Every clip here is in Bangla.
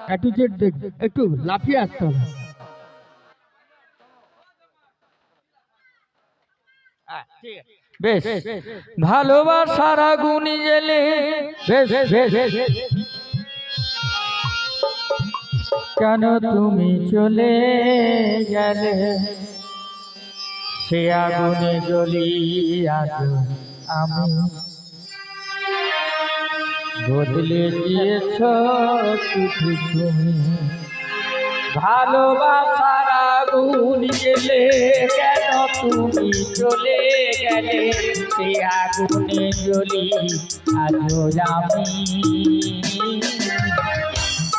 অ্যাটিটিউড দেখবে, একটু লাফিয়ে আসতে হবে। বেশ, ভালোবাসার আগুন জ্বেলে বেশ বেশ কেন তুমি চলে গেলে, সে আগুনে জ্বলি আজ আমি, বদলে দিয়েছ শুধু তুমি। ভালোবাসার আগুন জ্বেলে কেন তুমি চলে গেলে, সে আগুনে জ্বলি আজ আমি,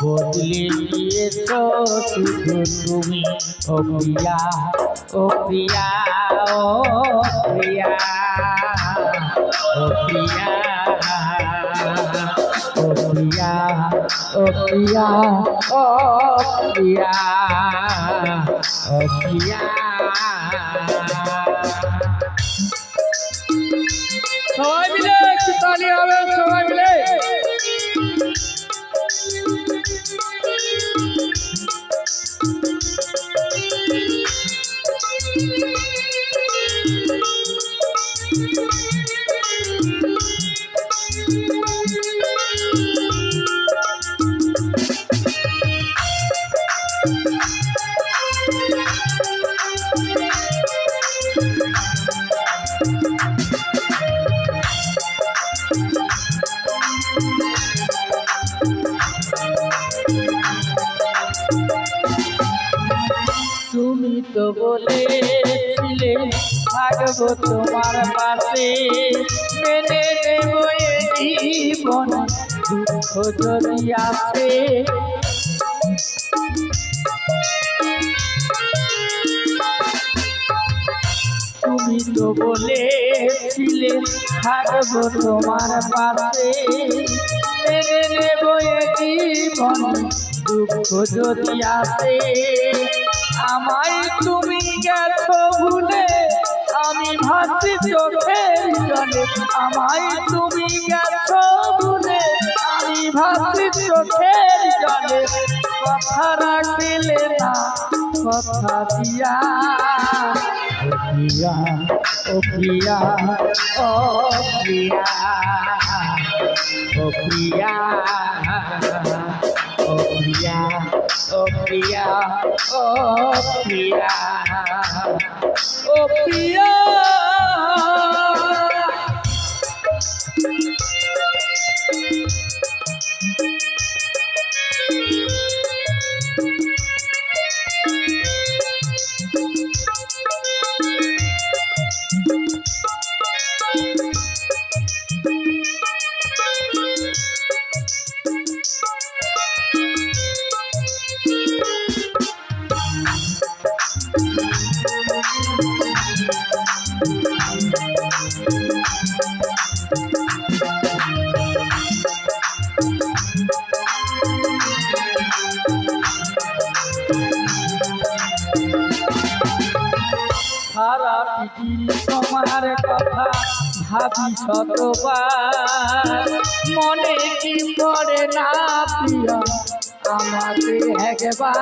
বদলে দিয়েছ শুধু তুমি। ও প্রিয়া, ও প্রিয়া, ও প্রিয়া, ও প্রিয়া, ও প্রিয়া, ও প্রিয়া, ও প্রিয়া, ও প্রিয়া। সবাই মিলে একটু তালি হবে, সবাই মিলে। তুমি তো বলেছিলে থাকবো তোমার পাশে, মেনে নেব এই জীবন দুঃখ যদি আসে। তুমি তো বলেছিলে থাকবো তোমার পাশে, মেনে নেব এই জীবন দুঃখ যদি আসে। আমায় তুমি গেছো ভুলে আমি ভাসি চোখের জলে, আমায় তুমি গেছো ভুলে আমি ভাসি চোখের জলে। কথা রাখলে না কথা দিয়া, ও প্রিয়া, ও প্রিয়া, ও প্রিয়া, ও প্রিয়া, ও প্রিয়া, ও প্রিয়া, ও প্রিয়া, ও প্রিয়া। সারা পৃথিবী তোমার কথা ভাবি শতবার, মনে কি পড়ে না প্রিয়া আমাকে একবার।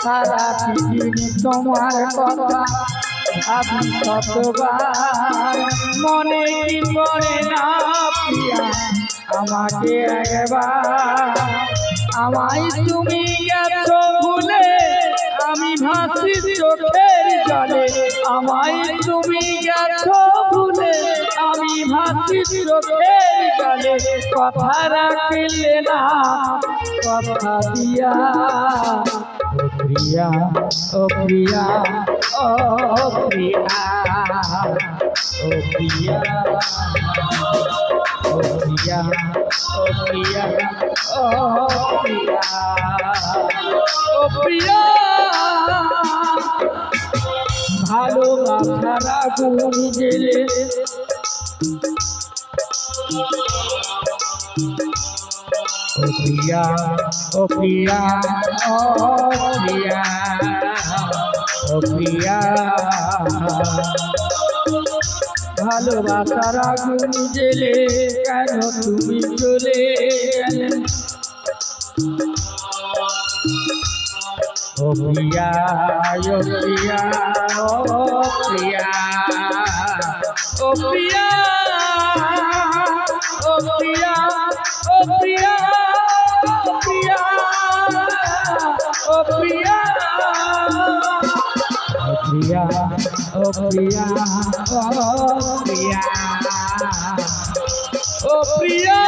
সারা পৃথিবী তোমার কথা ভাবি শতবার, মনে কি পড়ে না প্রিয়া আমাকে একবার। আমায় তুমি গেছো ভুলে আমি ভাসি চোখের জলে, আমায় তুমি গেছো ভুলে আমি ভাসি চোখের জলে। কথা রাখলে না কথা দিয়া, ও প্রিয়া, ও প্রিয়া, ও প্রিয়া, ও প্রিয়া, ও প্রিয়া, ও প্রিয়া, ও প্রিয়া, ও প্রিয়া। ভালোবাসার আগুন জ্বেলে ও প্রিয়া, ও প্রিয়া, ও প্রিয়া, ও প্রিয়া। ভালোবাসার আগুন জেলে কেন তুমি চলে গেলে ও প্রিয়া ও প্রিয়া ও প্রিয়া ও প্রিয়া ও প্রিয়া ও প্রিয়া ও প্রিয়া প্রিয়া ও প্রিয়া ও প্রিয়া ও প্রিয়া